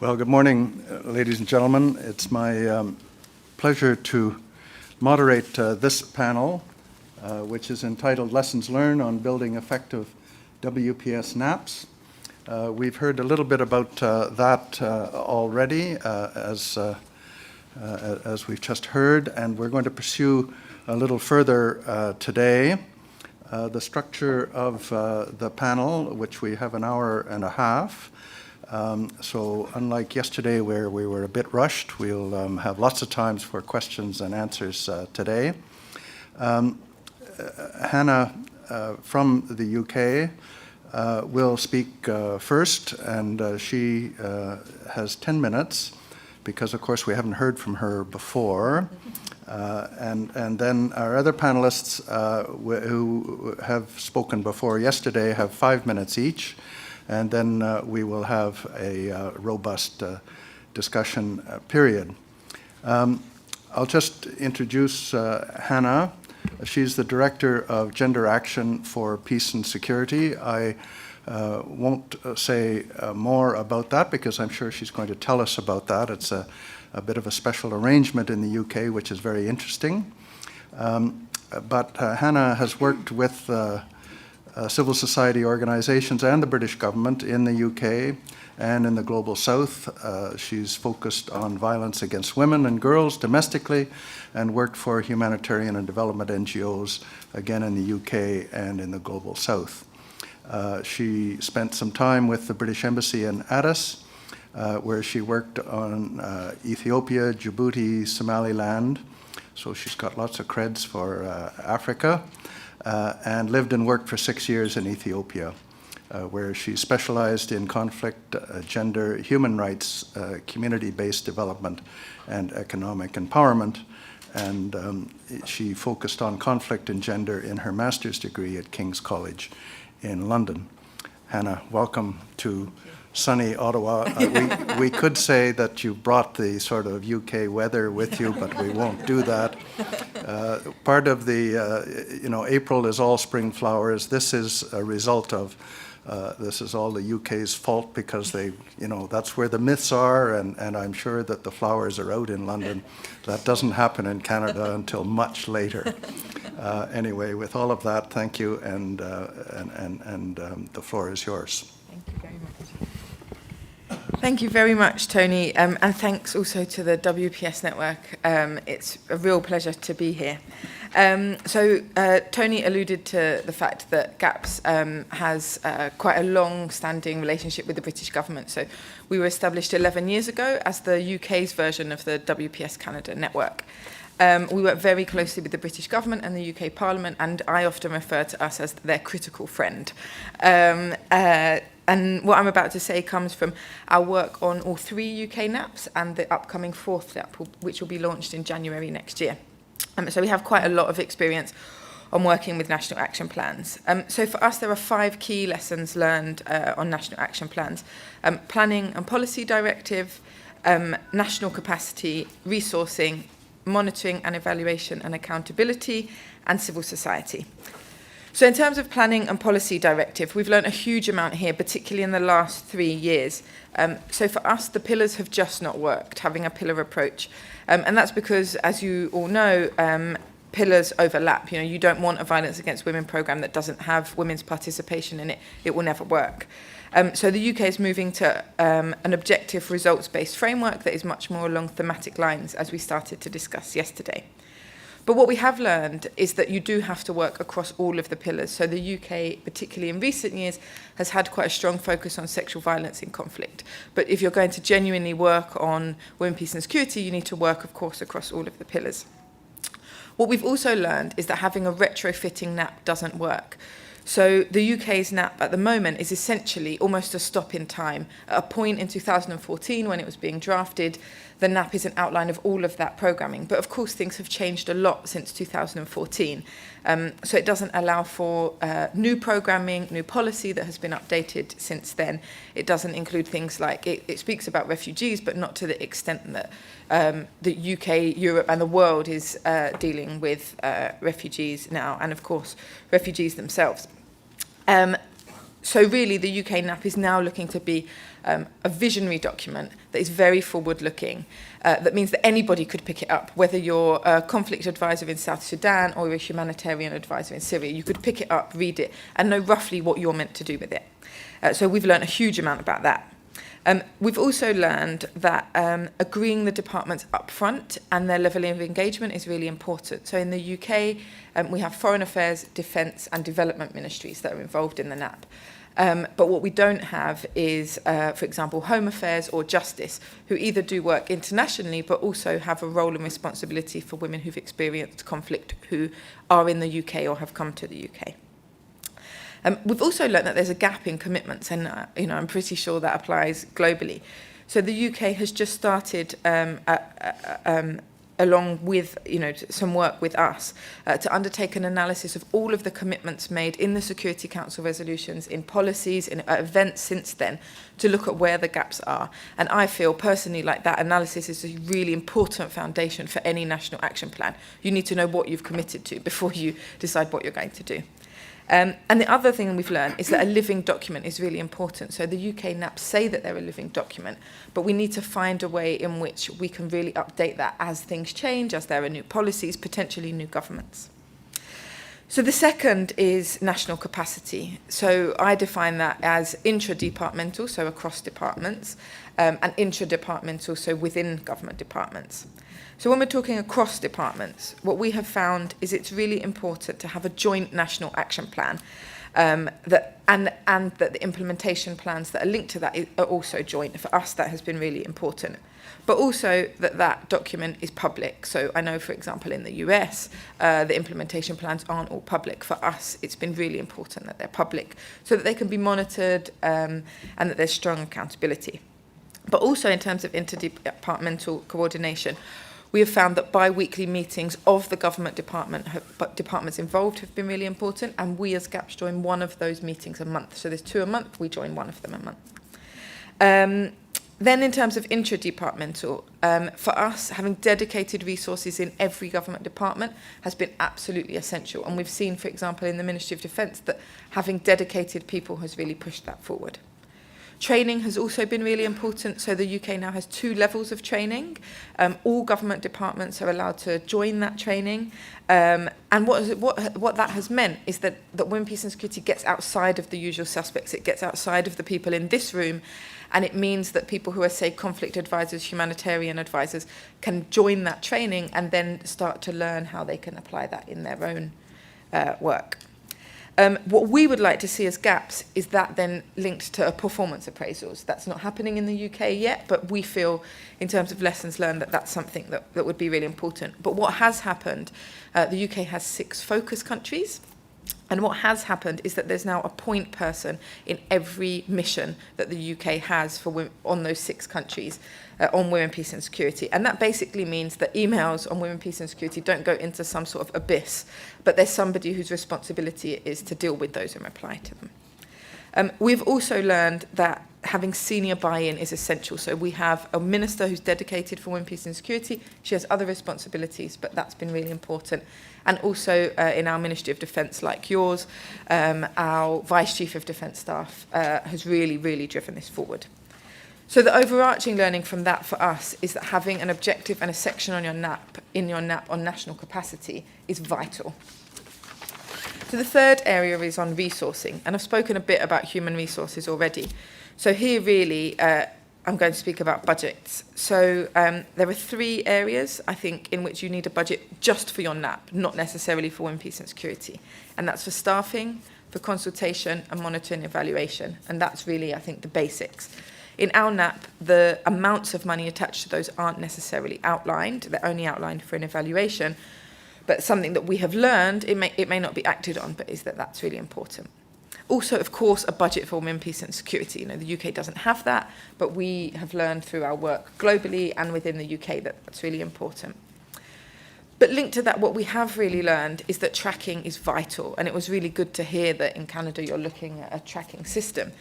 Well, good morning, ladies and gentlemen. It's my pleasure to moderate this panel, which is entitled Lessons Learned on Building Effective WPS NAPs. We've heard a little bit about that already, as we've just heard, and we're going to pursue a little further today. The structure of the panel, which we have an hour and a half. So unlike yesterday where we were a bit rushed, we'll have lots of times for questions and answers today. Hannah from the UK will speak first, and she has 10 minutes because, of course, we haven't heard from her before. And then our other panelists who have spoken before yesterday have 5 minutes each. And then we will have a robust discussion period. I'll just introduce Hannah. She's the Director of Gender Action for Peace and Security. I won't say more about that because I'm sure she's going to tell us about that. It's a bit of a special arrangement in the UK, which is very interesting. But Hannah has worked with civil society organizations and the British government in the UK and in the Global South. She's focused on violence against women and girls domestically and worked for humanitarian and development NGOs, again in the UK and in the Global South. She spent some time with the British Embassy in Addis, where she worked on Ethiopia, Djibouti, Somaliland. So she's got lots of creds for Africa. And lived and worked for 6 years in Ethiopia, where she specialized in conflict, gender, human rights, community-based development, and economic empowerment. And she focused on conflict and gender in her master's degree at King's College in London. Hannah, welcome to sunny Ottawa. We could say that you brought the sort of UK weather with you, but we won't do that. Part of the, April is all spring flowers. This is a result of, this is all the UK's fault because they, that's where the myths are, and I'm sure that the flowers are out in London. That doesn't happen in Canada until much later. Anyway, with all of that, thank you, and the floor is yours. Thank you very much. Thank you very much, Tony, and thanks also to the WPS network. It's a real pleasure to be here. Tony alluded to the fact that GAPS has quite a long-standing relationship with the British government. So we were established 11 years ago as the UK's version of the WPS Canada network. We work very closely with the British government and the UK Parliament, and I often refer to us as their critical friend. And what I'm about to say comes from our work on all 3 UK NAPs and the upcoming 4th NAP, which will be launched in January next year. So we have quite a lot of experience on working with national action plans. So for us, there are 5 key lessons learned on national action plans. Planning and Policy Directive, national capacity, resourcing, monitoring and evaluation and accountability, and civil society. So in terms of Planning and Policy Directive, we've learned a huge amount here, particularly in the last 3 years. So for us, the pillars have just not worked, having a pillar approach. And that's because, as you all know, pillars overlap. You don't want a violence against women programme that doesn't have women's participation in it. It will never work. So the UK is moving to an objective results-based framework that is much more along thematic lines, as we started to discuss yesterday. But what we have learned is that you do have to work across all of the pillars. So the UK, particularly in recent years, has had quite a strong focus on sexual violence in conflict. But if you're going to genuinely work on women, peace and security, you need to work, of course, across all of the pillars. What we've also learned is that having a retrofitting NAP doesn't work. So the UK's NAP at the moment is essentially almost a stop in time. At a point in 2014 when it was being drafted, the NAP is an outline of all of that programming. But of course, things have changed a lot since 2014. So it doesn't allow for new programming, new policy that has been updated since then. It doesn't include things like, it speaks about refugees, but not to the extent that the UK, Europe and the world is dealing with refugees now, and of course, refugees themselves. So really, the UK NAP is now looking to be a visionary document that is very forward-looking. That means that anybody could pick it up, whether you're a conflict advisor in South Sudan or a humanitarian advisor in Syria. You could pick it up, read it, and know roughly what you're meant to do with it. So we've learned a huge amount about that. We've also learned that agreeing the departments up front and their level of engagement is really important. So in the UK, we have Foreign Affairs, Defence and Development ministries that are involved in the NAP. But what we don't have is, for example, Home Affairs or Justice, who either do work internationally but also have a role and responsibility for women who've experienced conflict who are in the UK or have come to the UK. We've also learned that there's a gap in commitments, and I'm pretty sure that applies globally. So the UK has just started, along with some work with us, to undertake an analysis of all of the commitments made in the Security Council resolutions, in policies, in events since then, to look at where the gaps are. And I feel personally like that analysis is a really important foundation for any national action plan. You need to know what you've committed to before you decide what you're going to do. And the other thing we've learned is that a living document is really important. So the UK NAPs say that they're a living document, but we need to find a way in which we can really update that as things change, as there are new policies, potentially new governments. So the second is national capacity. So I define that as intra-departmental, so across departments, and intra-departmental, so within government departments. So when we're talking across departments, what we have found is it's really important to have a joint national action plan, and that the implementation plans that are linked to that are also joint. For us, that has been really important. But also that document is public. So I know, for example, in the US, the implementation plans aren't all public. For us, it's been really important that they're public so that they can be monitored and that there's strong accountability. But also in terms of interdepartmental coordination, we have found that bi-weekly meetings of the government departments involved have been really important, and we as GAPS join one of those meetings a month. So there's 2 a month, we join one of them a month. Then in terms of intra-departmental, for us, having dedicated resources in every government department has been absolutely essential. And we've seen, for example, in the Ministry of Defence, that having dedicated people has really pushed that forward. Training has also been really important. So the UK now has 2 levels of training. All government departments are allowed to join that training. And what that has meant is that Women, Peace and Security gets outside of the usual suspects. It gets outside of the people in this room. And it means that people who are, say, conflict advisors, humanitarian advisors, can join that training and then start to learn how they can apply that in their own work. What we would like to see as GAPS is that then linked to performance appraisals. That's not happening in the UK yet, but we feel in terms of lessons learned that that's something that would be really important. But what has happened, the UK has 6 focus countries. And what has happened is that there's now a point person in every mission that the UK has for women, on those 6 countries on women, peace and security. And that basically means that emails on women, peace and security don't go into some sort of abyss, but there's somebody whose responsibility it is to deal with those and reply to them. We've also learned that having senior buy-in is essential. So we have a minister who's dedicated for women, peace and security. She has other responsibilities, but that's been really important. And also in our Ministry of Defence, like yours, our Vice Chief of Defence Staff has really, really driven this forward. So the overarching learning from that for us is that having an objective and a section on your NAP, on national capacity is vital. So the third area is on resourcing, and I've spoken a bit about human resources already. So here really, I'm going to speak about budgets. So there are 3 areas, I think, in which you need a budget just for your NAP, not necessarily for women, peace and security. And that's for staffing, for consultation and monitoring and evaluation. And that's really, I think, the basics. In our NAP, the amounts of money attached to those aren't necessarily outlined. They're only outlined for an evaluation. But something that we have learned, it may not be acted on, but is that that's really important. Also, of course, a budget for women, peace and security. You know, the UK doesn't have that, but we have learned through our work globally and within the UK that that's really important. But linked to that, what we have really learned is that tracking is vital. And it was really good to hear that in Canada you're looking at a tracking system.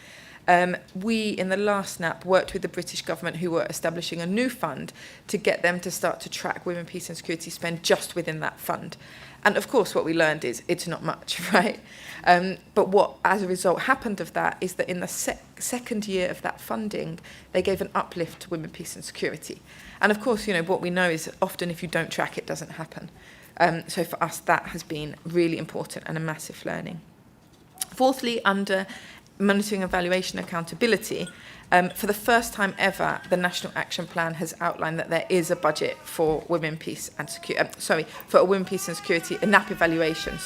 We, in the last NAP, worked with the British government who were establishing a new fund to get them to start to track women, peace and security spend just within that fund. And of course, what we learned is it's not much, right? But what, as a result, happened of that is that in the second year of that funding, they gave an uplift to women, peace and security. And of course, you know, what we know is often if you don't track, it doesn't happen. So for us, that has been really important and a massive learning. Fourthly, under monitoring, evaluation, accountability, for the first time ever, the National Action Plan has outlined that there is a budget for women, peace and security. For a women, peace and security, a NAP evaluation.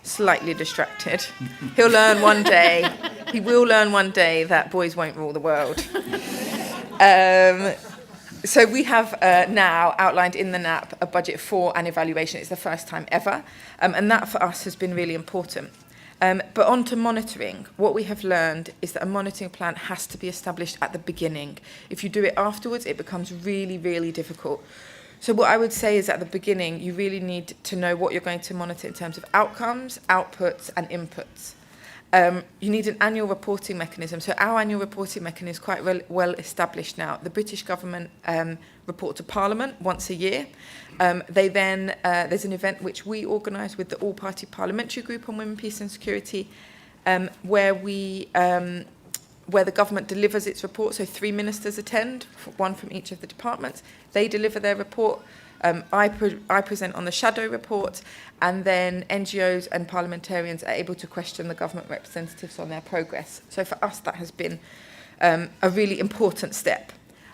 Slightly distracted. He'll learn one day. He will learn one day that boys won't rule the world. So we have now outlined in the NAP a budget for an evaluation. It's the first time ever, and that for us has been really important. But on to monitoring, what we have learned is that a monitoring plan has to be established at the beginning. If you do it afterwards, it becomes really, really difficult. So what I would say is at the beginning, you really need to know what you're going to monitor in terms of outcomes, outputs, and inputs. You need an annual reporting mechanism. So our annual reporting mechanism is quite well established now. The British government report to Parliament once a year. They then, there's an event which we organise with the All-Party Parliamentary Group on Women, Peace and Security, where the government delivers its report. So 3 ministers attend, one from each of the departments. They deliver their report. I present on the shadow report, and then NGOs and parliamentarians are able to question the government representatives on their progress. So for us, that has been a really important step.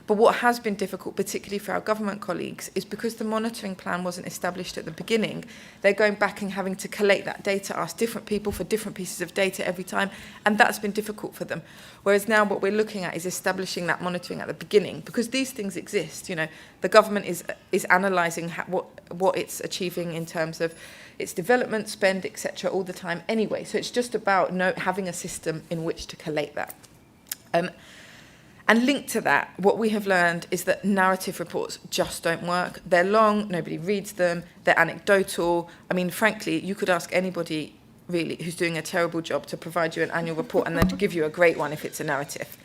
But what has been difficult, particularly for our government colleagues, is because the monitoring plan wasn't established at the beginning, they're going back and having to collate that data, ask different people for different pieces of data every time, and that's been difficult for them. Whereas now what we're looking at is establishing that monitoring at the beginning, because these things exist. You know, the government is analysing what it's achieving in terms of its development spend, etc., all the time anyway. So it's just about having a system in which to collate that. And linked to that, what we have learned is that narrative reports just don't work. They're long, nobody reads them, they're anecdotal. I mean, frankly, you could ask anybody really who's doing a terrible job to provide you an annual report and then to give you a great one if it's a narrative.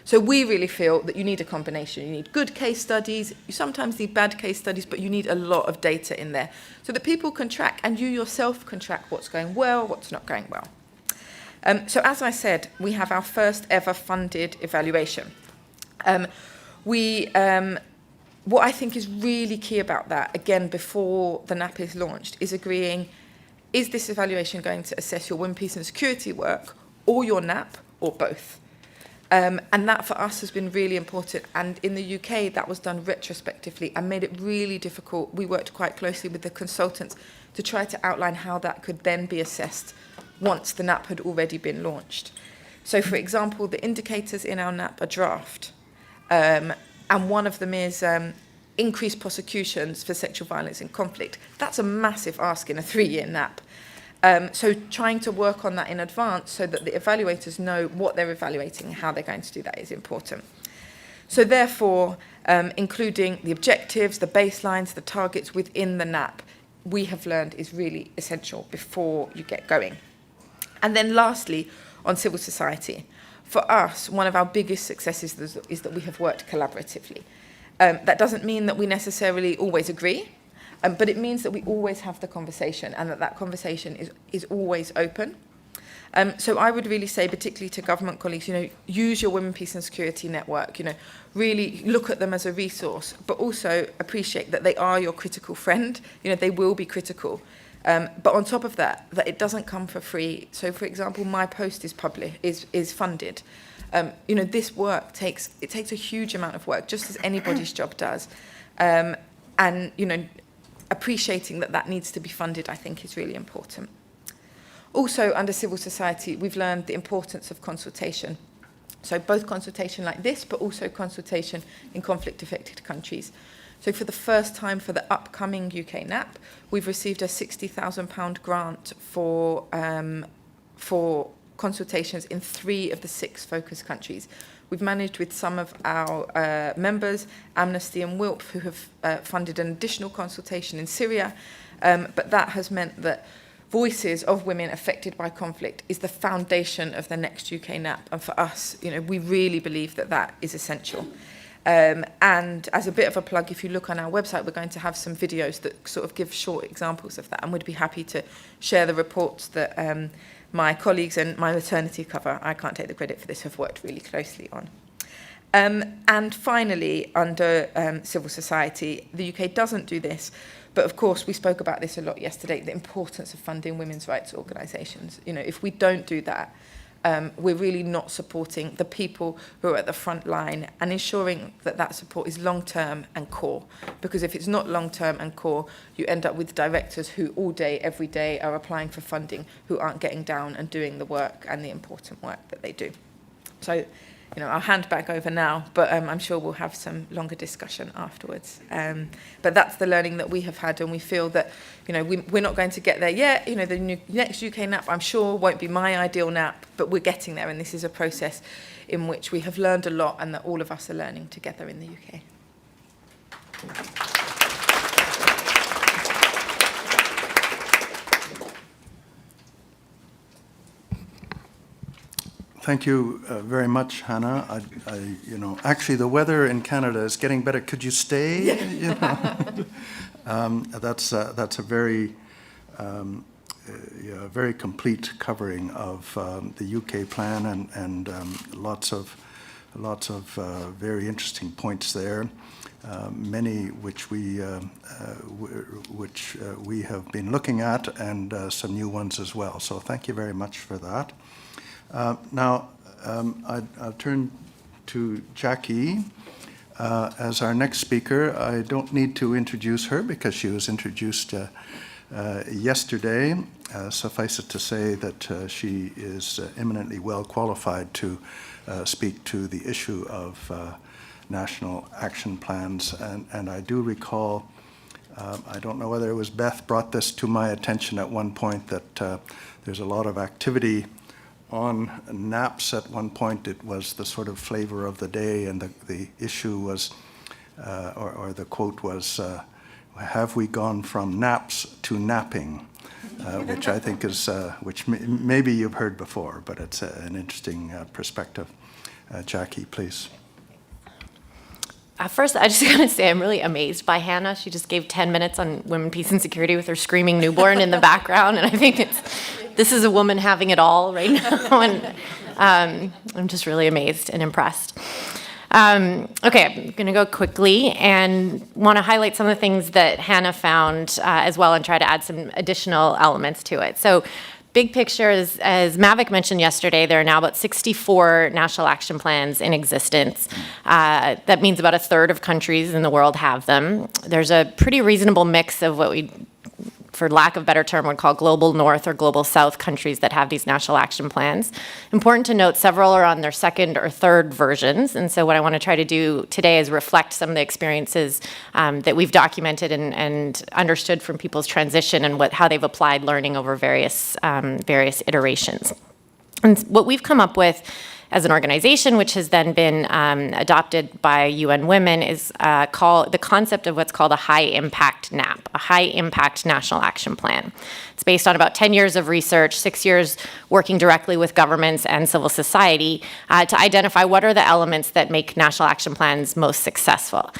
So we really feel that you need a combination. You need good case studies, you sometimes need bad case studies, but you need a lot of data in there so that people can track, and you yourself can track what's going well, what's not going well. So as I said, we have our first ever funded evaluation. What I think is really key about that, again, before the NAP is launched, is agreeing, is this evaluation going to assess your women, peace and security work, or your NAP, or both? And that for us has been really important. And in the UK, that was done retrospectively and made it really difficult. We worked quite closely with the consultants to try to outline how that could then be assessed once the NAP had already been launched. So, for example, the indicators in our NAP are draft. And one of them is increased prosecutions for sexual violence in conflict. That's a massive ask in a 3-year NAP. So trying to work on that in advance so that the evaluators know what they're evaluating and how they're going to do that is important. So therefore, including the objectives, the baselines, the targets within the NAP, we have learned is really essential before you get going. And then lastly, on civil society. For us, one of our biggest successes is that we have worked collaboratively. That doesn't mean that we necessarily always agree, but it means that we always have the conversation and that conversation is always open. So I would really say, particularly to government colleagues, use your Women, Peace and Security network, really look at them as a resource, but also appreciate that they are your critical friend. They will be critical. But on top of that it doesn't come for free. So, for example, my post is funded. This work takes a huge amount of work, just as anybody's job does. And, appreciating that needs to be funded, I think, is really important. Also, under civil society, we've learned the importance of consultation. So both consultation like this, but also consultation in conflict-affected countries. So for the first time for the upcoming UK NAP, we've received a £60,000 grant for consultations in 3 of the 6 focus countries. We've managed with some of our members, Amnesty and WILP, who have funded an additional consultation in Syria, but that has meant that voices of women affected by conflict is the foundation of the next UK NAP. And for us, we really believe that that is essential. And as a bit of a plug, if you look on our website, we're going to have some videos that sort of give short examples of that. And we'd be happy to share the reports that my colleagues and my maternity cover, I can't take the credit for this, have worked really closely on. And finally, under civil society, the UK doesn't do this. But of course, we spoke about this a lot yesterday, the importance of funding women's rights organisations. If we don't do that, we're really not supporting the people who are at the front line and ensuring that that support is long-term and core. Because if it's not long-term and core, you end up with directors who all day, every day are applying for funding, who aren't getting down and doing the work and the important work that they do. So, I'll hand back over now, but I'm sure we'll have some longer discussion afterwards. But that's the learning that we have had, and we feel that, we're not going to get there yet. The next UK NAP, I'm sure, won't be my ideal NAP, but we're getting there, and this is a process in which we have learned a lot and that all of us are learning together in the UK. Thank you very much, Hannah. Actually, the weather in Canada is getting better. Could you stay? That's a very, very complete covering of the UK plan and lots of very interesting points there. Many which we have been looking at, and some new ones as well. So thank you very much for that. Now, I'll turn to Jackie as our next speaker. I don't need to introduce her because she was introduced yesterday. Suffice it to say that she is eminently well qualified to speak to the issue of national action plans. And I do recall, I don't know whether it was Beth brought this to my attention at one point, that there's a lot of activity on naps. At one point it was the sort of flavor of the day, and the issue was, or the quote was, have we gone from naps to napping? Which I think is, which maybe you've heard before, but it's an interesting perspective. Jackie, please. First, I just gotta say I'm really amazed by Hannah. She just gave 10 minutes on women, peace, and security with her screaming newborn in the background, and I think this is a woman having it all right now, and I'm just really amazed and impressed. Okay, I'm gonna go quickly and wanna highlight some of the things that Hannah found as well, and try to add some additional elements to it. So, big picture, as Mavic mentioned yesterday, there are now about 64 national action plans in existence. That means about a third of countries in the world have them. There's a pretty reasonable mix of what we, for lack of a better term, would call global north or global south countries that have these national action plans. Important to note, several are on their second or third versions, and so what I want to try to do today is reflect some of the experiences that we've documented and understood from people's transition and how they've applied learning over various iterations. And what we've come up with as an organization, which has then been adopted by UN Women, is the concept of what's called a high-impact NAP, a high-impact national action plan. It's based on about 10 years of research, 6 years working directly with governments and civil society to identify what are the elements that make national action plans most successful.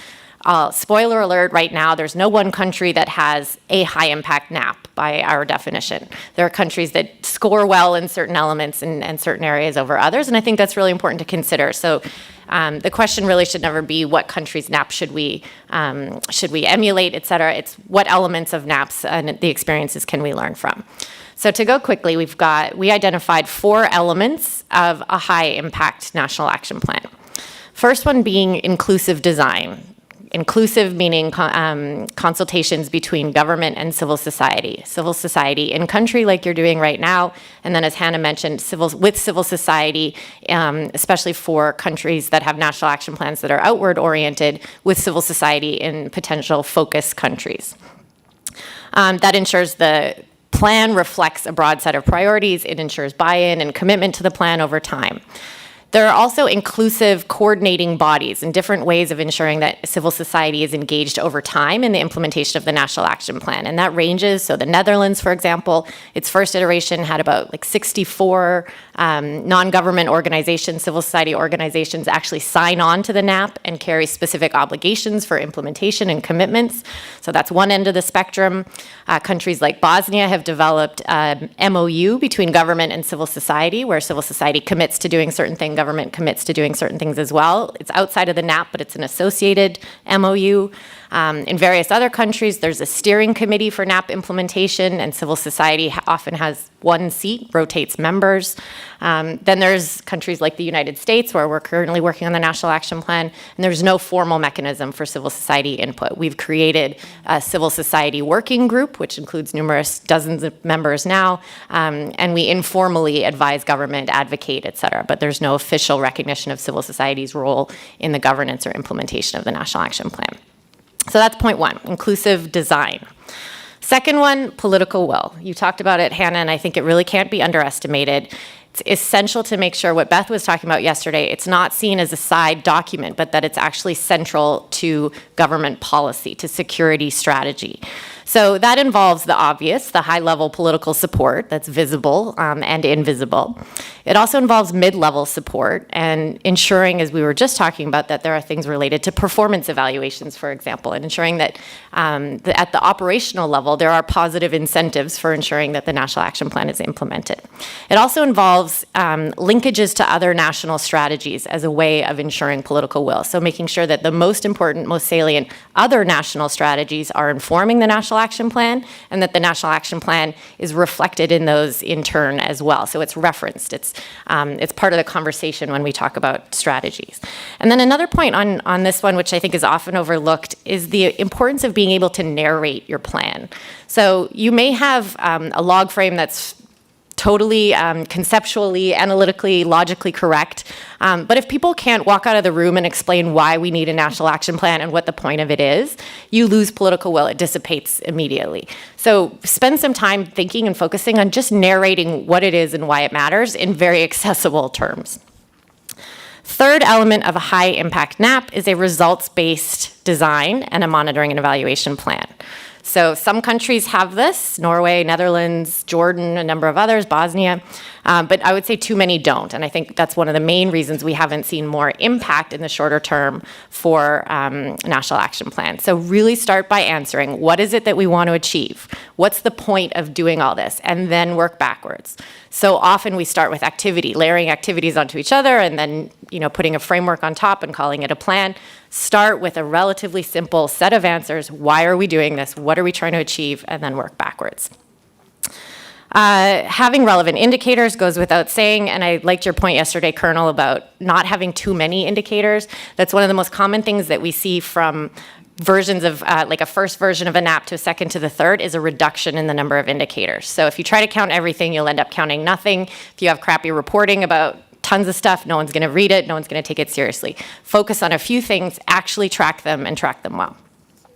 Spoiler alert, right now, there's no one country that has a high-impact NAP by our definition. There are countries that score well in certain elements and certain areas over others, and I think that's really important to consider. So the question really should never be what country's NAP should we emulate, et cetera. It's what elements of NAPs and the experiences can we learn from. So to go quickly, we identified 4 elements of a high-impact national action plan. First one being inclusive design. inclusive meaning consultations between government and civil society. Civil society in country like you're doing right now, and then as Hannah mentioned, with civil society, especially for countries that have national action plans that are outward oriented, with civil society in potential focus countries. That ensures the plan reflects a broad set of priorities. It ensures buy-in and commitment to the plan over time. There are also inclusive coordinating bodies and different ways of ensuring that civil society is engaged over time in the implementation of the National Action Plan. And that ranges, so the Netherlands, for example, its first iteration had about 64 non-government organizations, civil society organizations actually sign on to the NAP and carry specific obligations for implementation and commitments. So that's one end of the spectrum. Countries like Bosnia have developed MOU between government and civil society, where civil society commits to doing certain things, government commits to doing certain things as well. It's outside of the NAP, but it's an associated MOU. In various other countries, there's a steering committee for NAP implementation, and civil society often has one seat, rotates members. Then there's countries like the United States, where we're currently working on the National Action Plan, and there's no formal mechanism for civil society input. We've created a civil society working group, which includes dozens of members now, and we informally advise government, advocate, et cetera, but there's no official recognition of civil society's role in the governance or implementation of the National Action Plan. So that's point one, inclusive design. Second one, political will. You talked about it, Hannah, and I think it really can't be underestimated. It's essential to make sure what Beth was talking about yesterday, it's not seen as a side document, but that it's actually central to government policy, to security strategy. So that involves the obvious, the high-level political support that's visible and invisible. It also involves mid-level support and ensuring, as we were just talking about, that there are things related to performance evaluations, for example, and ensuring that at the operational level, there are positive incentives for ensuring that the National Action Plan is implemented. It also involves linkages to other national strategies as a way of ensuring political will. So making sure that the most important, most salient other national strategies are informing the National Action Plan, and that the National Action Plan is reflected in those in turn as well. So it's referenced. It's part of the conversation when we talk about strategies. And then another point on this one, which I think is often overlooked, is the importance of being able to narrate your plan. So you may have a log frame that's totally conceptually, analytically, logically correct. But if people can't walk out of the room and explain why we need a national action plan and what the point of it is, you lose political will. It dissipates immediately. So spend some time thinking and focusing on just narrating what it is and why it matters in very accessible terms. Third element of a high-impact NAP is a results-based design and a monitoring and evaluation plan. So some countries have this, Norway, Netherlands, Jordan, a number of others, Bosnia, but I would say too many don't. And I think that's one of the main reasons we haven't seen more impact in the shorter term for National Action Plan. So really start by answering, what is it that we want to achieve? What's the point of doing all this? And then work backwards. So often we start with activity, layering activities onto each other, and then putting a framework on top and calling it a plan. Start with a relatively simple set of answers. Why are we doing this? What are we trying to achieve? And then work backwards. Having relevant indicators goes without saying, and I liked your point yesterday, Colonel, about not having too many indicators. That's one of the most common things that we see from versions of, like a first version of a NAP to a second to the third, is a reduction in the number of indicators. So if you try to count everything, you'll end up counting nothing. If you have crappy reporting about tons of stuff, no one's going to read it, no one's going to take it seriously. Focus on a few things, actually track them, and track them well.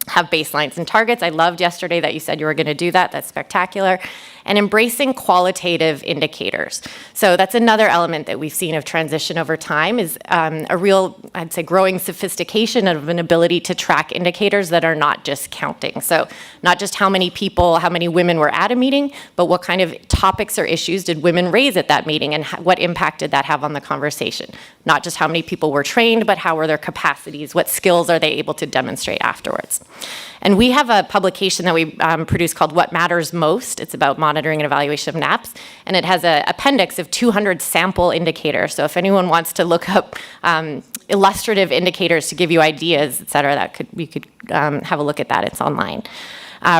Have baselines and targets. I loved yesterday that you said you were going to do that. That's spectacular. And embracing qualitative indicators. So that's another element that we've seen of transition over time, is a real, I'd say, growing sophistication of an ability to track indicators that are not just counting. So not just how many people, how many women were at a meeting, but what kind of topics or issues did women raise at that meeting, and what impact did that have on the conversation? Not just how many people were trained, but how were their capacities? What skills are they able to demonstrate afterwards? And we have a publication that we produce called What Matters Most. It's about monitoring and evaluation of NAPs, and it has an appendix of 200 sample indicators. So if anyone wants to look up illustrative indicators to give you ideas, et cetera, we could have a look at that. It's online.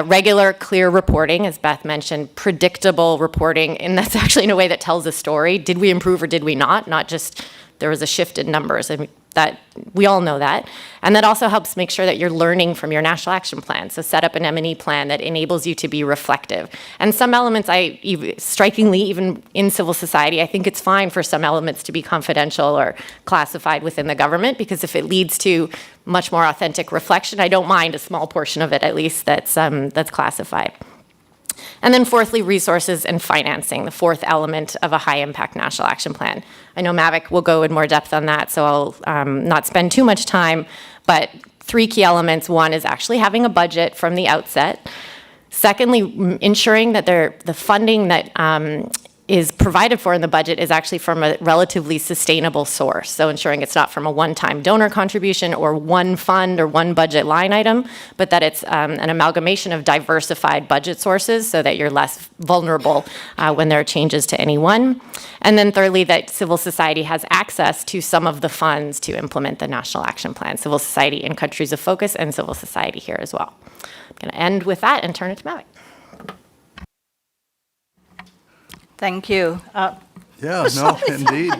Regular, clear reporting, as Beth mentioned, predictable reporting, and that's actually in a way that tells a story. Did we improve or did we not? Not just there was a shift in numbers. I mean, that we all know that. And that also helps make sure that you're learning from your national action plan. So set up an M&E plan that enables you to be reflective. And some elements, strikingly, even in civil society, I think it's fine for some elements to be confidential or classified within the government, because if it leads to much more authentic reflection, I don't mind a small portion of it, at least, that's classified. And then fourthly, resources and financing, the fourth element of a high-impact national action plan. I know Mavic will go in more depth on that, so I'll not spend too much time, but three key elements. One is actually having a budget from the outset. Secondly, ensuring that the funding that is provided for in the budget is actually from a relatively sustainable source. So ensuring it's not from a one-time donor contribution or one fund or one budget line item, but that it's an amalgamation of diversified budget sources so that you're less vulnerable when there are changes to any one. And then thirdly, that civil society has access to some of the funds to implement the National Action Plan. Civil society in countries of focus and civil society here as well. I'm going to end with that and turn it to Mavic. Thank you. Yeah, no, indeed.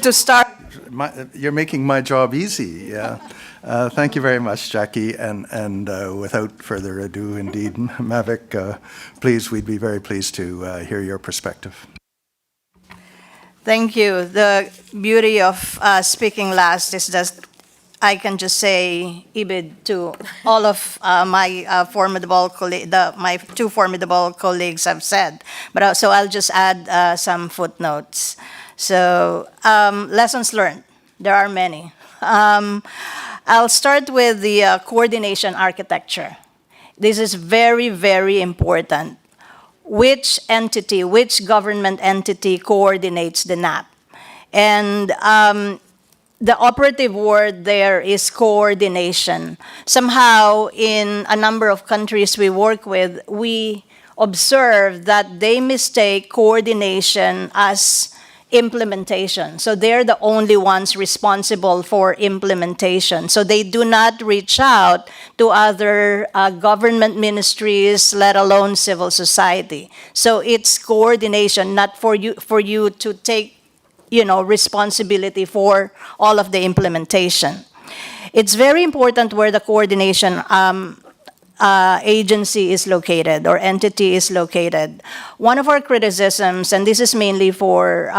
To start, You're making my job easy, yeah. Thank you very much, Jackie, and without further ado, indeed, Mavic, please, we'd be very pleased to hear your perspective. thank you. The beauty of speaking last is that I can just say ibid to all of my my two formidable colleagues have said. But so I'll just add some footnotes. So lessons learned, there are many. I'll start with the coordination architecture. This is very, very important. Which entity, which government entity coordinates the NAP? And the operative word there is coordination. Somehow, in a number of countries we work with, we observe that they mistake coordination as implementation. So they're the only ones responsible for implementation. So they do not reach out to other government ministries, let alone civil society. So it's coordination, not for you to take responsibility for all of the implementation. It's very important where the coordination agency is located or entity is located. One of our criticisms, and this is mainly for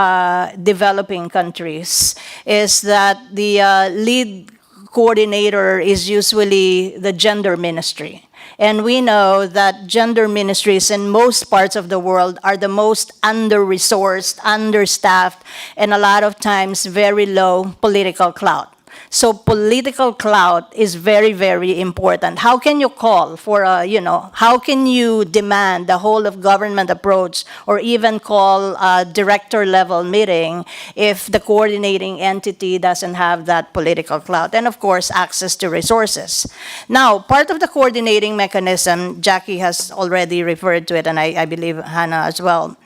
developing countries, is that the lead coordinator is usually the gender ministry. And we know that gender ministries in most parts of the world are the most under-resourced, understaffed, and a lot of times very low political clout. So political clout is very, very important. How can you call for how can you demand the whole of government approach or even call a director level meeting if the coordinating entity doesn't have that political clout? And of course, access to resources. Now, part of the coordinating mechanism, Jackie has already referred to it, and I believe Hannah as well.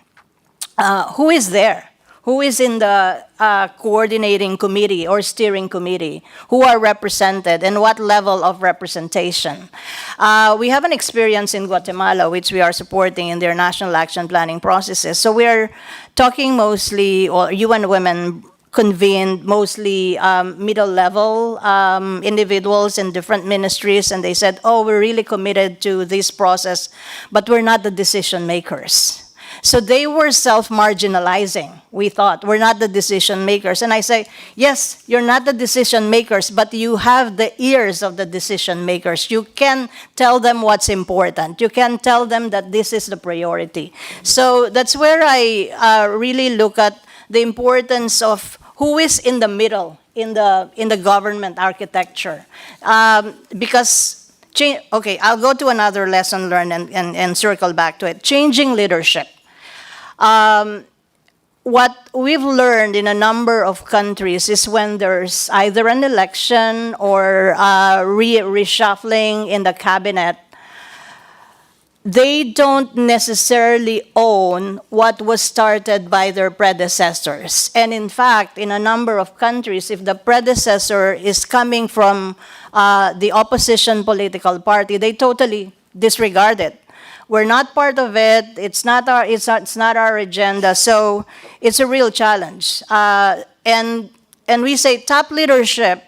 Who is there? Who is in the coordinating committee or steering committee? Who are represented and what level of representation? We have an experience in Guatemala, which we are supporting in their national action planning processes. So we're talking mostly, or UN Women convened mostly middle-level individuals in different ministries, and they said, oh, we're really committed to this process, but we're not the decision makers. So they were self-marginalizing, we thought. We're not the decision makers. And I say, yes, you're not the decision makers, but you have the ears of the decision makers. You can tell them what's important. You can tell them that this is the priority. So that's where I really look at the importance of who is in the middle in the government architecture. Because, okay, I'll go to another lesson learned and circle back to it. Changing leadership. What we've learned in a number of countries is when there's either an election or reshuffling in the cabinet, they don't necessarily own what was started by their predecessors. And in fact, in a number of countries, if the predecessor is coming from the opposition political party, they totally disregard it. We're not part of it. It's not our agenda. So it's a real challenge. And and we say top leadership,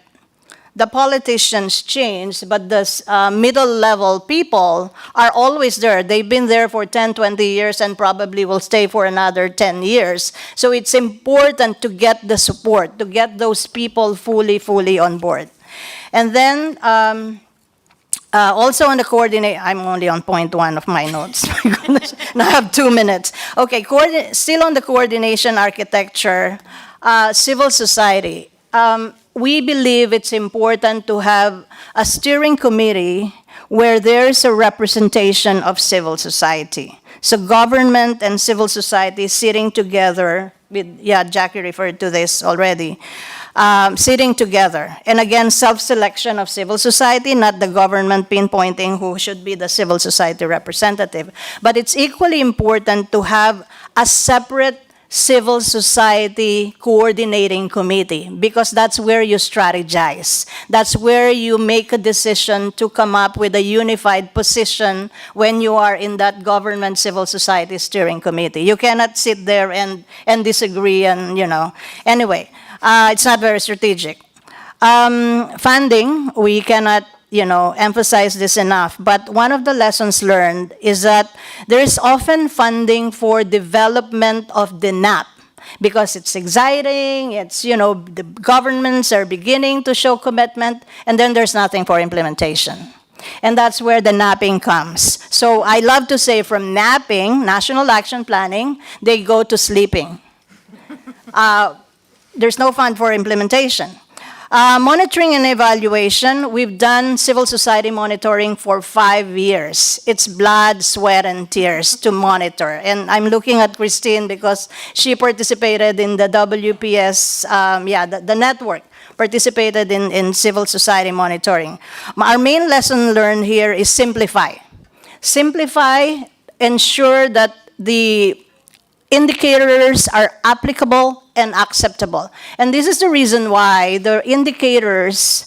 the politicians change, but the middle-level people are always there. They've been there for 10, 20 years and probably will stay for another 10 years. So it's important to get the support, to get those people fully on board. And then also on the coordinate, I'm only on point 1 of my notes. My goodness, and I have 2 minutes. Okay, still on the coordination architecture, civil society. We believe it's important to have a steering committee where there's a representation of civil society. So government and civil society sitting together with, Jackie referred to this already, sitting together. And again, self-selection of civil society, not the government pinpointing who should be the civil society representative. But it's equally important to have a separate civil society coordinating committee, because that's where you strategize. That's where you make a decision to come up with a unified position when you are in that government civil society steering committee. You cannot sit there and disagree and, Anyway, it's not very strategic. Funding, we cannot emphasize this enough. But one of the lessons learned is that there is often funding for development of the NAP because it's exciting, it's, the governments are beginning to show commitment, and then there's nothing for implementation. And that's where the napping comes. So I love to say from napping, National Action Planning, they go to sleeping. There's no fund for implementation. Monitoring and evaluation, we've done civil society monitoring for 5 years. It's blood, sweat, and tears to monitor. And I'm looking at Christine because she participated in the WPS, the network participated in civil society monitoring. Our main lesson learned here is simplify. Simplify, ensure that the indicators are applicable and acceptable. And this is the reason why the indicators,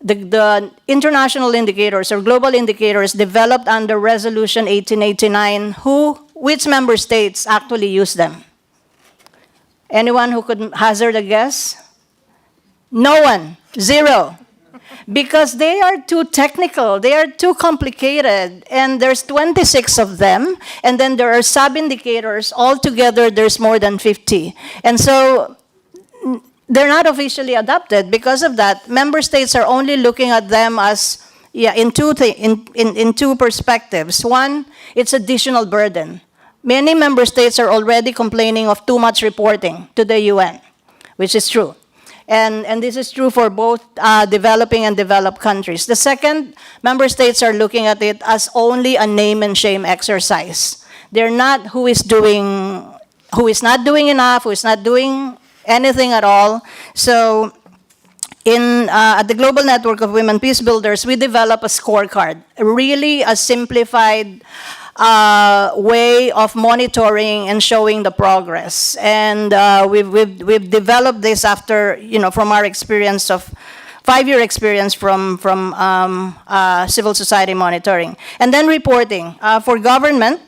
the international indicators or global indicators developed under Resolution 1889, which member states actually use them? Anyone who could hazard a guess? No one. 0. Because they are too technical, they are too complicated, and there's 26 of them, and then there are sub-indicators. Altogether, there's more than 50. And so they're not officially adopted. Because of that, member states are only looking at them as, in two perspectives. One, it's additional burden. Many member states are already complaining of too much reporting to the UN, which is true. And this is true for both developing and developed countries. The second, member states are looking at it as only a name and shame exercise. They're not who is not doing enough, who is not doing anything at all. So at the Global Network of Women Peace Builders, we develop a scorecard, really a simplified way of monitoring and showing the progress. And we've developed this after, from our experience of 5-year experience from civil society monitoring. And then reporting. For government,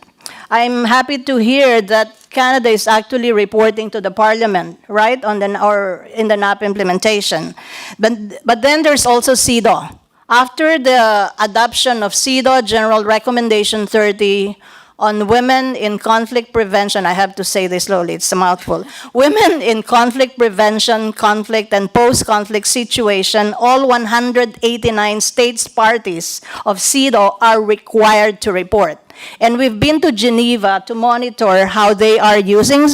I'm happy to hear that Canada is actually reporting to the Parliament, right, in the NAP implementation. But then there's also CEDAW. After the adoption of CEDAW, General Recommendation 30 on women in conflict prevention, I have to say this slowly, it's a mouthful. Women in conflict prevention, conflict, and post-conflict situation, all 189 states parties of CEDAW are required to report. And we've been to Geneva to monitor how they are using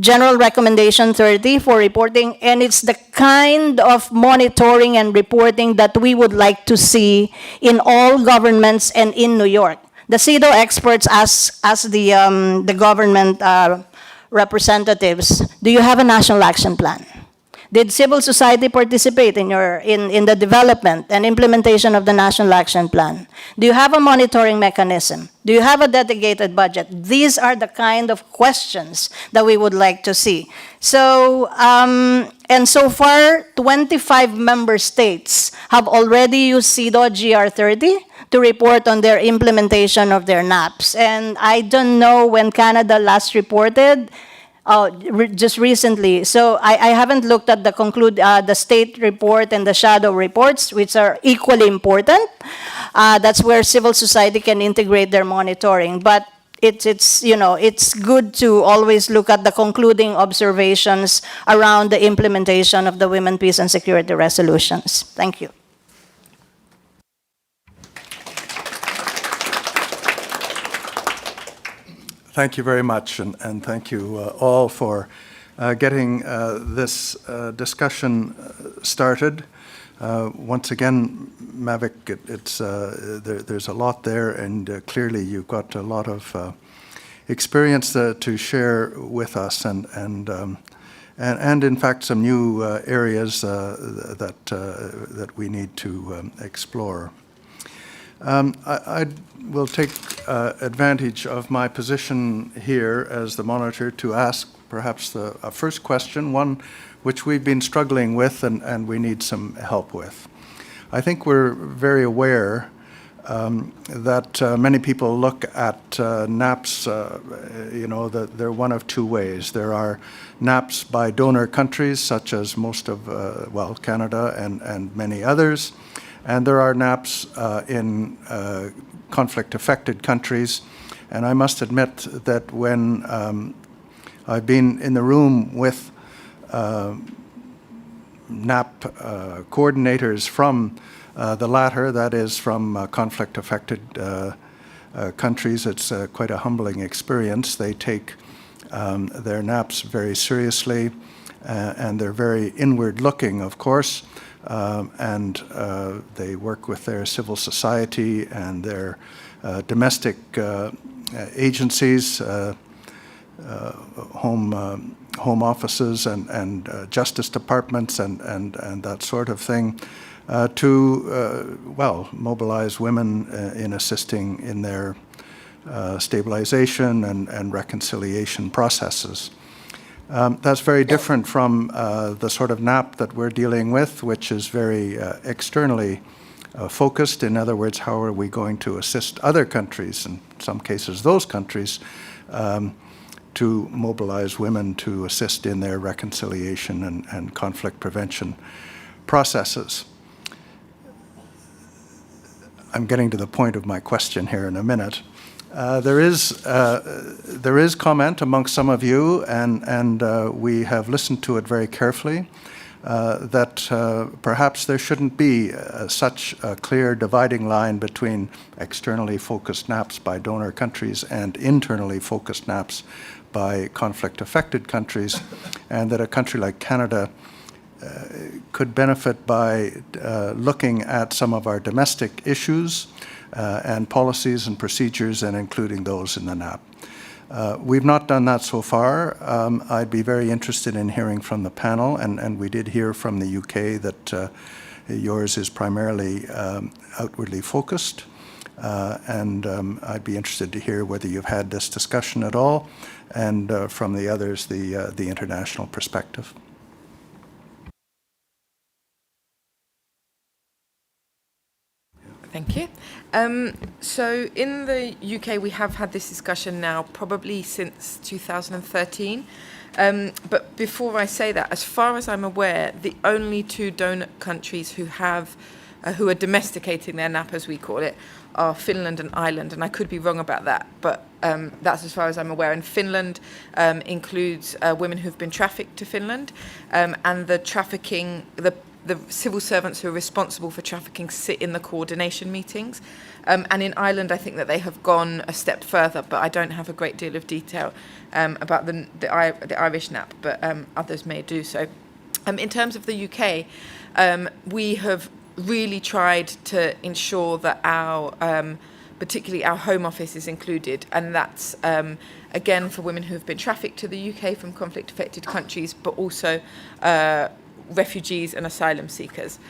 General Recommendation 30 for reporting, and it's the kind of monitoring and reporting that we would like to see in all governments and in New York. The CEDAW experts ask the government representatives, do you have a national action plan? Did civil society participate in the development and implementation of the National Action Plan? Do you have a monitoring mechanism? Do you have a dedicated budget? These are the kind of questions that we would like to see. So, and so far, 25 member states have already used CEDAW GR30 to report on their implementation of their NAPs. And I don't know when Canada last reported. Oh, just recently. So I haven't looked at the state report and the shadow reports, which are equally important. That's where civil society can integrate their monitoring. But it's good to always look at the concluding observations around the implementation of the Women, Peace, and Security resolutions. Thank you. Thank you very much, and thank you all for getting this discussion started. Once again, Mavic, there's a lot there, and clearly you've got a lot of experience to share with us, and in fact some new areas that we need to explore. I will take advantage of my position here as the monitor to ask perhaps the first question, one which we've been struggling with and we need some help with. I think we're very aware that many people look at NAPs, that they're one of two ways. There are NAPs by donor countries, such as most of, Canada and many others. And there are NAPs in conflict-affected countries. And I must admit that when I've been in the room with NAP coordinators from the latter, that is from conflict-affected countries, it's quite a humbling experience. They take their NAPs very seriously, and they're very inward-looking, of course. And they work with their civil society and their domestic agencies, home offices and justice departments and that sort of thing, to mobilize women in assisting in their stabilization and reconciliation processes. That's very different from the sort of NAP that we're dealing with, which is very externally focused. In other words, how are we going to assist other countries, in some cases those countries, to mobilize women to assist in their reconciliation and conflict prevention processes. I'm getting to the point of my question here in a minute. There is comment amongst some of you, and we have listened to it very carefully, that perhaps there shouldn't be such a clear dividing line between externally focused NAPs by donor countries and internally focused NAPs by conflict-affected countries, and that a country like Canada could benefit by looking at some of our domestic issues and policies and procedures and including those in the NAP. We've not done that so far. I'd be very interested in hearing from the panel, and we did hear from the UK that yours is primarily outwardly focused, and I'd be interested to hear whether you've had this discussion at all, and from the others, the international perspective. Thank you. So in the UK, we have had this discussion now probably since 2013. But before I say that, as far as I'm aware, the only two donor countries who are domesticating their NAP, as we call it, are Finland and Ireland. And I could be wrong about that, but that's as far as I'm aware. And Finland includes women who've been trafficked to Finland, and the civil servants who are responsible for trafficking sit in the coordination meetings. And in Ireland, I think that they have gone a step further, but I don't have a great deal of detail about the Irish NAP, but others may do so. In terms of the UK, we have really tried to ensure that particularly our Home Office is included, and that's, again, for women who have been trafficked to the UK from conflict-affected countries, but also refugees and asylum seekers.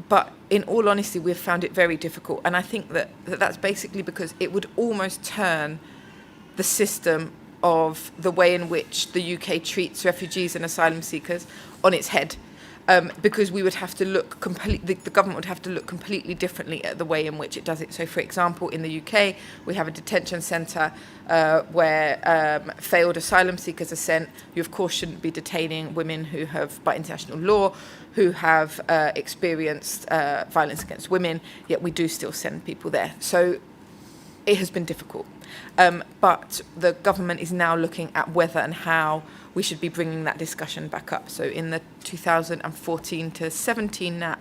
But in all honesty, we've found it very difficult. And I think that's basically because it would almost turn the system of the way in which the UK treats refugees and asylum seekers on its head. because we would have to look the government would have to look completely differently at the way in which it does it. So, for example, in the UK, we have a detention centre where failed asylum seekers are sent. You, of course, shouldn't be detaining women who have, by international law, who have experienced violence against women, yet we do still send people there. So it has been difficult. But the government is now looking at whether and how we should be bringing that discussion back up. So in the 2014 to 17 NAP,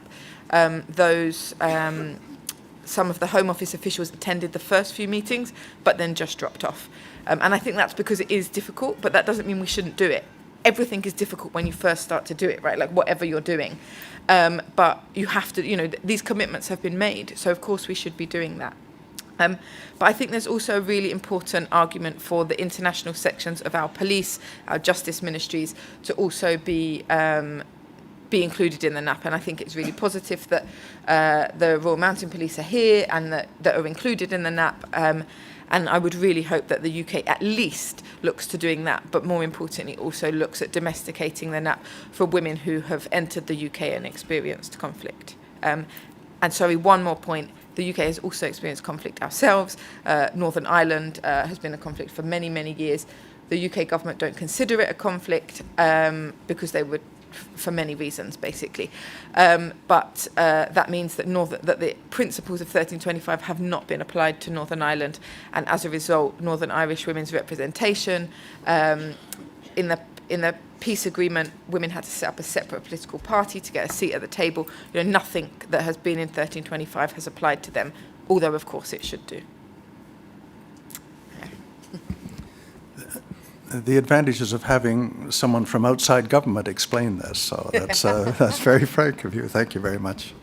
some of the Home Office officials attended the first few meetings, but then just dropped off. And I think that's because it is difficult, but that doesn't mean we shouldn't do it. Everything is difficult when you first start to do it, right? Like whatever you're doing. But you have to, these commitments have been made. So of course we should be doing that. But I think there's also a really important argument for the international sections of our police, our justice ministries, to also be included in the NAP. And I think it's really positive that the Royal Mountain Police are here and that are included in the NAP. And I would really hope that the UK at least looks to doing that, but more importantly also looks at domesticating the NAP for women who have entered the UK and experienced conflict. And sorry, one more point. The UK has also experienced conflict ourselves. Northern Ireland has been a conflict for many, many years. The UK government don't consider it a conflict because they would, for many reasons, basically. But that means that the principles of 1325 have not been applied to Northern Ireland, and as a result, Northern Irish women's representation in the peace agreement, women had to set up a separate political party to get a seat at the table. Nothing that has been in 1325 has applied to them, although of course it should do. The advantages of having someone from outside government explain this, so that's very frank of you. Thank you very much.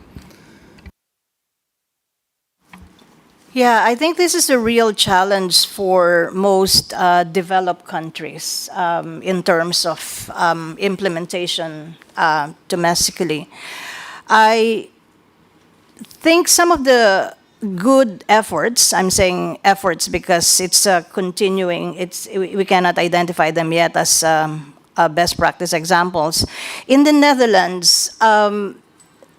Yeah, I think this is a real challenge for most developed countries in terms of implementation domestically. I think some of the good efforts, I'm saying efforts because it's continuing, we cannot identify them yet as best practice examples. In the Netherlands,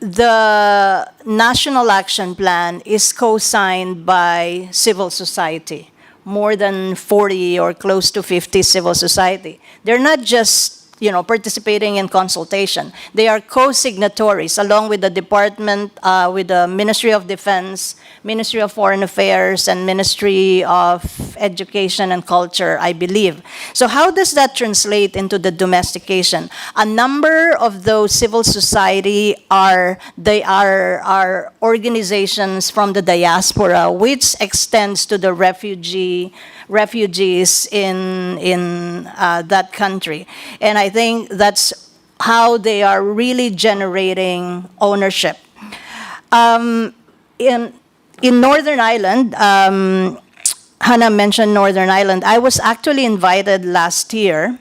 the National Action Plan is co-signed by civil society, more than 40 or close to 50 civil society. They're not just participating in consultation. They are co-signatories along with the department, with the Ministry of Defense, Ministry of Foreign Affairs, and Ministry of Education and Culture, I believe. So how does that translate into the domestication? A number of those civil society are organizations from the diaspora, which extends to the refugees in that country. And I think that's how they are really generating ownership. In Northern Ireland, Hannah mentioned Northern Ireland. I was actually invited last year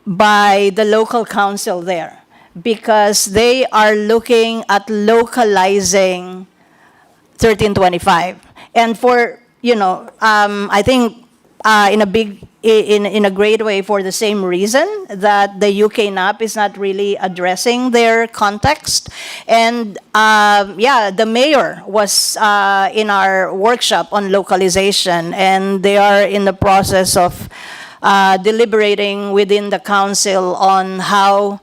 by the local council there because they are looking at localizing 1325. And for I think in a great way for the same reason that the UK NAP is not really addressing their context. And the mayor was in our workshop on localization, and they are in the process of deliberating within the council on how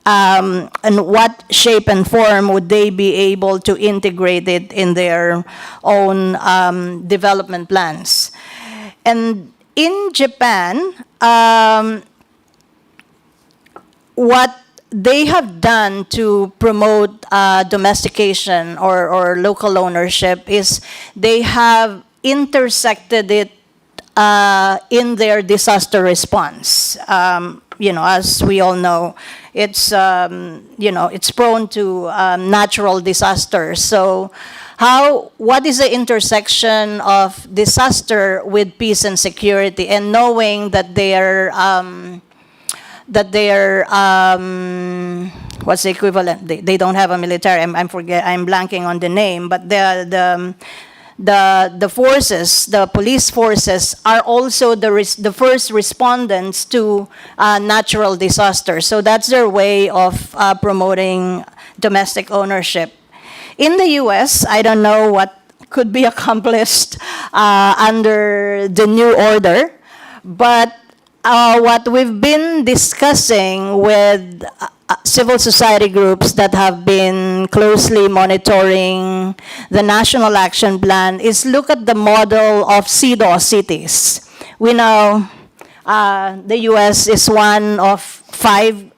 and what shape and form would they be able to integrate it in their own development plans. And in Japan, what they have done to promote domestication or local ownership is they have intersected it in their disaster response. As we all know, it's prone to natural disasters. So, what is the intersection of disaster with peace and security, and knowing that they're what's the equivalent? They don't have a military. I'm blanking on the name, but the forces, the police forces, are also the first respondents to natural disasters. So that's their way of promoting domestic ownership. In the US, I don't know what could be accomplished under the new order, but what we've been discussing with civil society groups that have been closely monitoring the National Action Plan is look at the model of CEDAW cities. We know the US is one of 5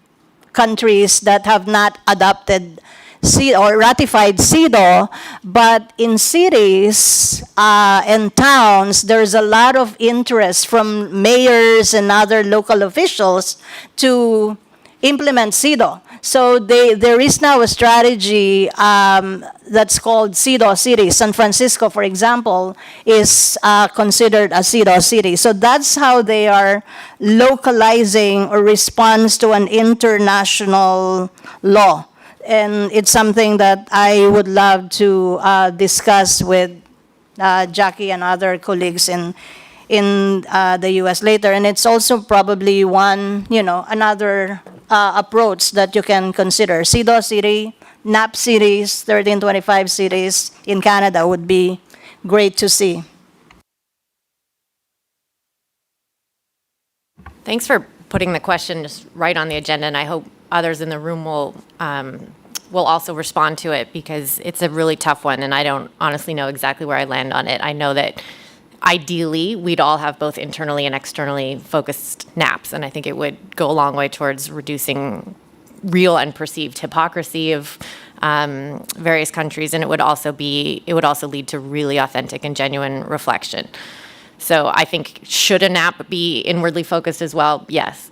countries that have not adopted or ratified CEDAW, but in cities and towns, there's a lot of interest from mayors and other local officials to implement CEDAW. So there is now a strategy that's called CEDAW City. San Francisco, for example, is considered a CEDAW city. So that's how they are localizing a response to an international law. And it's something that I would love to discuss with Jackie and other colleagues in the U.S. later. And it's also probably another approach that you can consider. CEDAW City, NAP cities, 1325 cities in Canada would be great to see. Thanks for putting the question just right on the agenda, and I hope others in the room will also respond to it, because it's a really tough one, and I don't honestly know exactly where I land on it. I know that ideally we'd all have both internally and externally focused NAPs, and I think it would go a long way towards reducing real and perceived hypocrisy of various countries, and it would also lead to really authentic and genuine reflection. So I think, should a NAP be inwardly focused as well? Yes.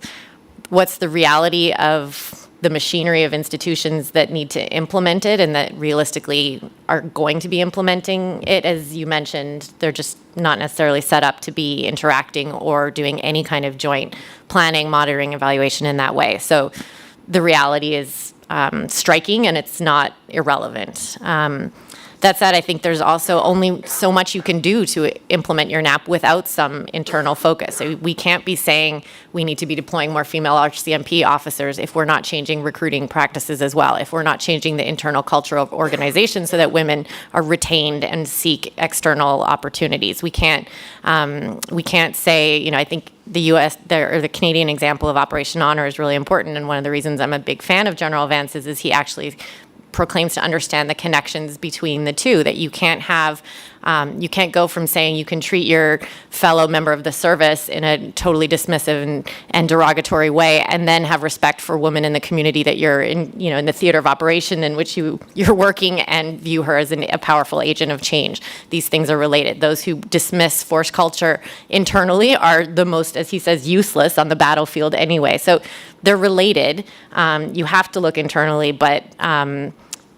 What's the reality of the machinery of institutions that need to implement it and that realistically are going to be implementing it? As you mentioned, they're just not necessarily set up to be interacting or doing any kind of joint planning, monitoring, evaluation in that way. So the reality is striking, and it's not irrelevant. That said, I think there's also only so much you can do to implement your NAP without some internal focus. So we can't be saying we need to be deploying more female RCMP officers if we're not changing recruiting practices as well, if we're not changing the internal culture of organizations so that women are retained and seek external opportunities. We can't say, I think the U.S. or the Canadian example of Operation Honor is really important, and one of the reasons I'm a big fan of General Vance's is he actually proclaims to understand the connections between the two, that you can't have, you can't go from saying you can treat your fellow member of the service in a totally dismissive and derogatory way, and then have respect for women in the community that you're in, in the theater of operation in which you're working, and view her as a powerful agent of change. These things are related. Those who dismiss force culture internally are the most, as he says, useless on the battlefield anyway. So they're related. You have to look internally, but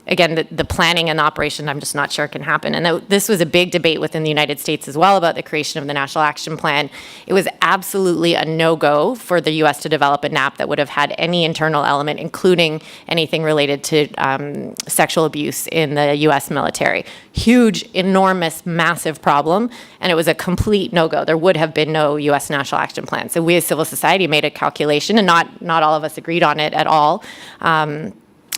again, the planning and the operation, I'm just not sure can happen. And this was a big debate within the United States as well about the creation of the National Action Plan. It was absolutely a no-go for the U.S. to develop a NAP that would have had any internal element, including anything related to sexual abuse in the U.S. military. Huge, enormous, massive problem, and it was a complete no-go. There would have been no U.S. National Action Plan. So we as civil society made a calculation, and not all of us agreed on it at all.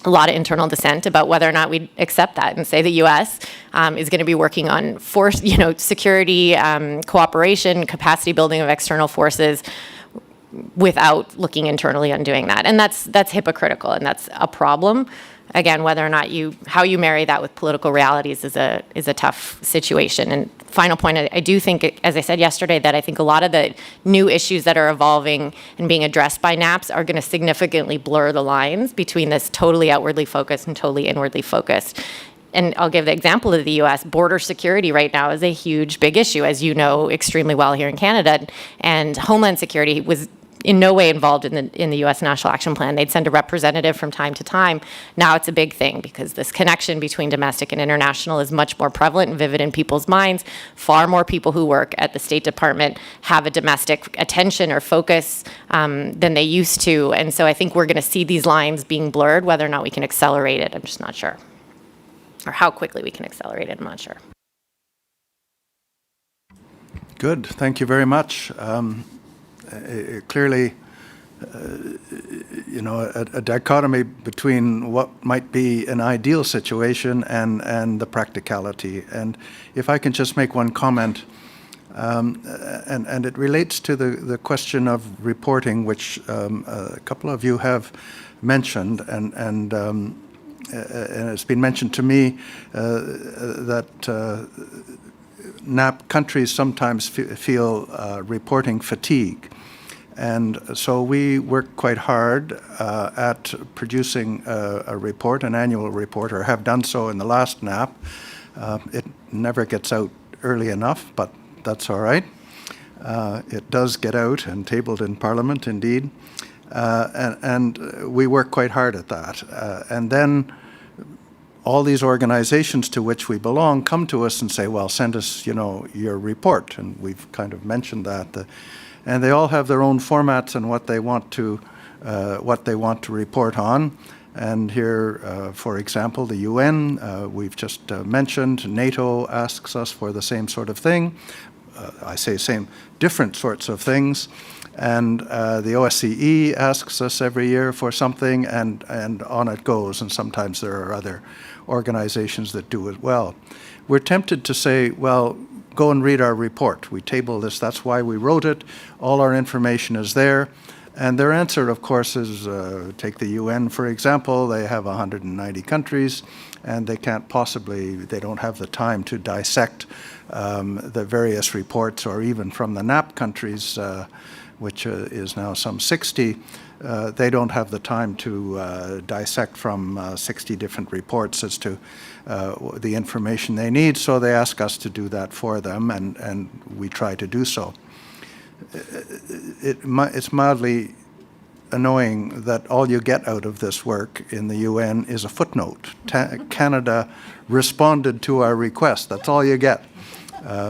A lot of internal dissent about whether or not we'd accept that and say the U.S. Is going to be working on force, security, cooperation, capacity building of external forces without looking internally on doing that. And that's hypocritical, and that's a problem. Again, whether or not how you marry that with political realities is a tough situation. And final point, I do think, as I said yesterday, that I think a lot of the new issues that are evolving and being addressed by NAPs are going to significantly blur the lines between this totally outwardly focused and totally inwardly focused. And I'll give the example of the U.S. Border security right now is a huge, big issue, as you know extremely well here in Canada. And Homeland Security was in no way involved in the U.S. National Action Plan. They'd send a representative from time to time. Now it's a big thing, because this connection between domestic and international is much more prevalent and vivid in people's minds. Far more people who work at the State Department have a domestic attention or focus than they used to. And so I think we're going to see these lines being blurred. Whether or not we can accelerate it, I'm just not sure. Or how quickly we can accelerate it, I'm not sure. Good, thank you very much. Clearly, a dichotomy between what might be an ideal situation and the practicality. And if I can just make one comment, and it relates to the question of reporting, which a couple of you have mentioned, and it's been mentioned to me that NAP countries sometimes feel reporting fatigue. And so we work quite hard at producing a report, an annual report, or have done so in the last NAP. It never gets out early enough, but that's all right. It does get out and tabled in Parliament, indeed. And we work quite hard at that. And then all these organizations to which we belong come to us and say, well, send us, your report. And we've kind of mentioned that. And they all have their own formats and what they want to report on. And here, for example, the UN, we've just mentioned, NATO asks us for the same sort of thing. I say same, different sorts of things. And the OSCE asks us every year for something, and on it goes. And sometimes there are other organizations that do it well. We're tempted to say, well, go and read our report. We table this, that's why we wrote it. All our information is there. And their answer, of course, is take the UN, for example. They have 190 countries, and they don't have the time to dissect the various reports, or even from the NAP countries, which is now some 60, they don't have the time to dissect from 60 different reports as to the information they need, so they ask us to do that for them, and we try to do so. It's mildly annoying that all you get out of this work in the UN is a footnote. Canada responded to our request. That's all you get.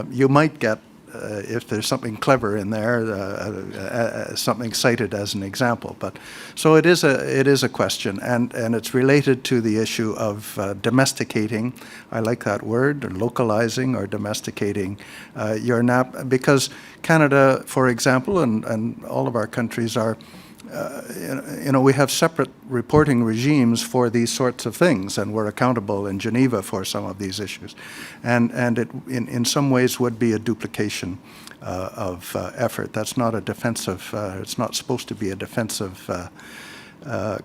You might get, if there's something clever in there, something cited as an example. But so it is a question, and it's related to the issue of domesticating. I like that word, or localizing or domesticating your NAP, because Canada, for example, and all of our countries are. We have separate reporting regimes for these sorts of things, and we're accountable in Geneva for some of these issues. And it, in some ways, would be a duplication of effort. That's not a defensive, it's not supposed to be a defensive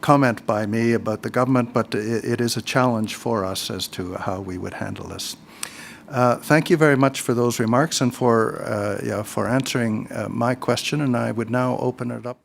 comment by me about the government, but it is a challenge for us as to how we would handle this. Thank you very much for those remarks and for answering my question, and I would now open it up.